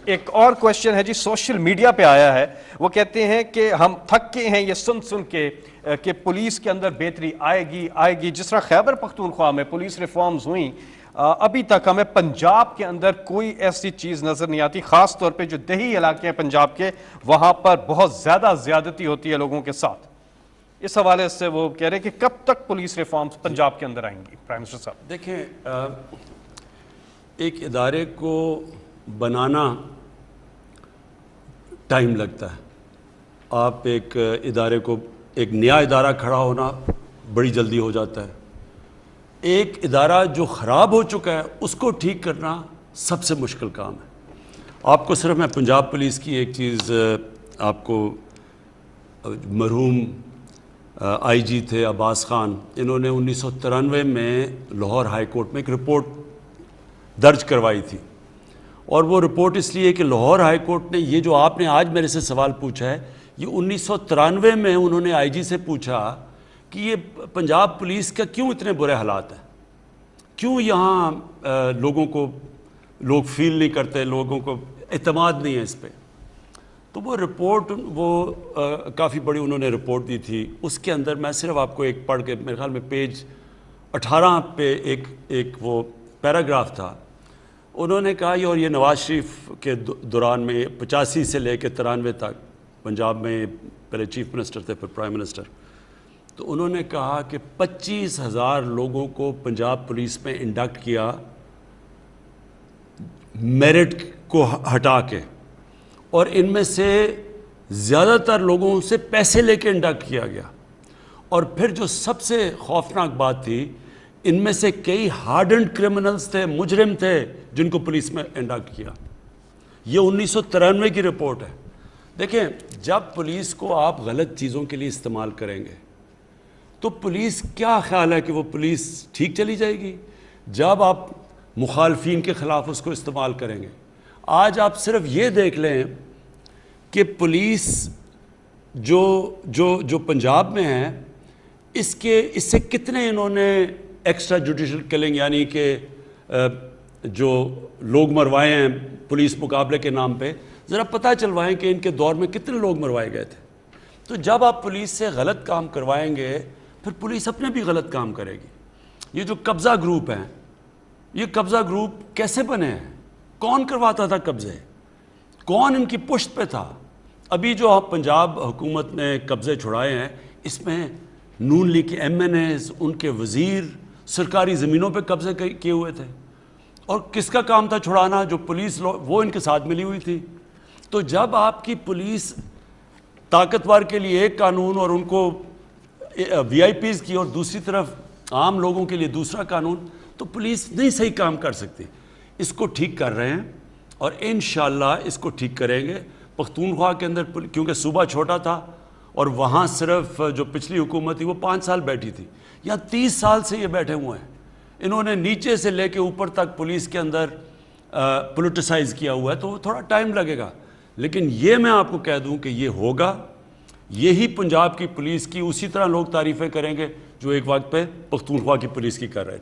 ایک اور کوشچن ہے جی، سوشل میڈیا پہ آیا ہے، وہ کہتے ہیں کہ ہم تھک کے ہیں یہ سن کے کہ پولیس کے اندر بہتری آئے گی جس طرح خیبر پختونخوا میں پولیس ریفارمز ہوئیں، ابھی تک ہمیں پنجاب کے اندر کوئی ایسی چیز نظر نہیں آتی، خاص طور پہ جو دیہی علاقے ہیں پنجاب کے، وہاں پر بہت زیادہ زیادتی ہوتی ہے لوگوں کے ساتھ۔ اس حوالے سے وہ کہہ رہے ہیں کہ کب تک پولیس ریفارمز پنجاب کے اندر آئیں گی؟ پرائم منسٹر صاحب دیکھیں، ایک ادارے کو بنانا ٹائم لگتا ہے۔ آپ ایک ادارے کو، ایک نیا ادارہ کھڑا ہونا بڑی جلدی ہو جاتا ہے، ایک ادارہ جو خراب ہو چکا ہے اس کو ٹھیک کرنا سب سے مشکل کام ہے۔ آپ کو صرف میں پنجاب پولیس کی ایک چیز، آپ کو مرحوم آئی جی تھے عباس خان، انہوں نے 1993 میں لاہور ہائی کورٹ میں ایک رپورٹ درج کروائی تھی، اور وہ رپورٹ اس لیے کہ لاہور ہائی کورٹ نے یہ جو آپ نے آج میرے سے سوال پوچھا ہے، یہ 1993 میں انہوں نے آئی جی سے پوچھا کہ یہ پنجاب پولیس کا کیوں اتنے برے حالات ہیں، کیوں یہاں لوگ فیل نہیں کرتے، لوگوں کو اعتماد نہیں ہے اس پہ۔ تو وہ رپورٹ، وہ کافی بڑی انہوں نے رپورٹ دی تھی، اس کے اندر میں صرف آپ کو ایک پڑھ کے، میرے خیال میں پیج 18 پہ ایک وہ پیراگراف تھا۔ انہوں نے کہا، اور یہ نواز شریف کے دوران میں 85 سے لے کے 93 تک پنجاب میں پہلے چیف منسٹر تھے، پھر پرائم منسٹر، تو انہوں نے کہا کہ 25,000 لوگوں کو پنجاب پولیس میں انڈکٹ کیا میرٹ کو ہٹا کے، اور ان میں سے زیادہ تر لوگوں سے پیسے لے کے انڈکٹ کیا گیا، اور پھر جو سب سے خوفناک بات تھی، ان میں سے کئی ہارڈنڈ کرمنلز تھے، مجرم تھے جن کو پولیس میں انڈکٹ کیا۔ یہ 1993 کی رپورٹ ہے۔ دیکھیں، جب پولیس کو آپ غلط چیزوں کے لیے استعمال کریں گے تو پولیس، کیا خیال ہے کہ وہ پولیس ٹھیک چلی جائے گی؟ جب آپ مخالفین کے خلاف اس کو استعمال کریں گے۔ آج آپ صرف یہ دیکھ لیں کہ پولیس جو پنجاب میں ہے، اس سے کتنے انہوں نے ایکسٹرا جوڈیشل کلنگ، یعنی کہ جو لوگ مروائے ہیں پولیس مقابلے کے نام پہ، ذرا پتہ چلوائیں کہ ان کے دور میں کتنے لوگ مروائے گئے تھے۔ تو جب آپ پولیس سے غلط کام کروائیں گے، پھر پولیس اپنے بھی غلط کام کرے گی۔ یہ جو قبضہ گروپ ہیں، یہ قبضہ گروپ کیسے بنے ہیں؟ کون کرواتا تھا قبضے؟ کون ان کی پشت پہ تھا؟ ابھی جو پنجاب حکومت نے قبضے چھڑائے ہیں، اس میں نون لیگ کے ایم این ایز، ان کے وزیر سرکاری زمینوں پہ قبضے کیے ہوئے تھے، اور کس کا کام تھا چھڑانا؟ جو پولیس وہ ان کے ساتھ ملی ہوئی تھی۔ تو جب آپ کی پولیس طاقتور کے لیے ایک قانون، اور ان کو وی آئی پیز کی، اور دوسری طرف عام لوگوں کے لیے دوسرا قانون، تو پولیس نہیں صحیح کام کر سکتی۔ اس کو ٹھیک کر رہے ہیں، اور انشاءاللہ اس کو ٹھیک کریں گے۔ پختونخوا کے اندر کیونکہ صوبہ چھوٹا تھا، اور وہاں صرف جو پچھلی حکومت تھی وہ 5 سال بیٹھی تھی، یہاں 30 سال سے یہ بیٹھے ہوئے ہیں۔ انہوں نے نیچے سے لے کے اوپر تک پولیس کے اندر پولیٹیسائز کیا ہوا ہے، تو تھوڑا ٹائم لگے گا، لیکن یہ میں آپ کو کہہ دوں کہ یہ ہوگا۔ یہی پنجاب کی پولیس کی اسی طرح لوگ تعریفیں کریں گے جو ایک وقت پہ پختونخوا کی پولیس کی کر رہے تھے۔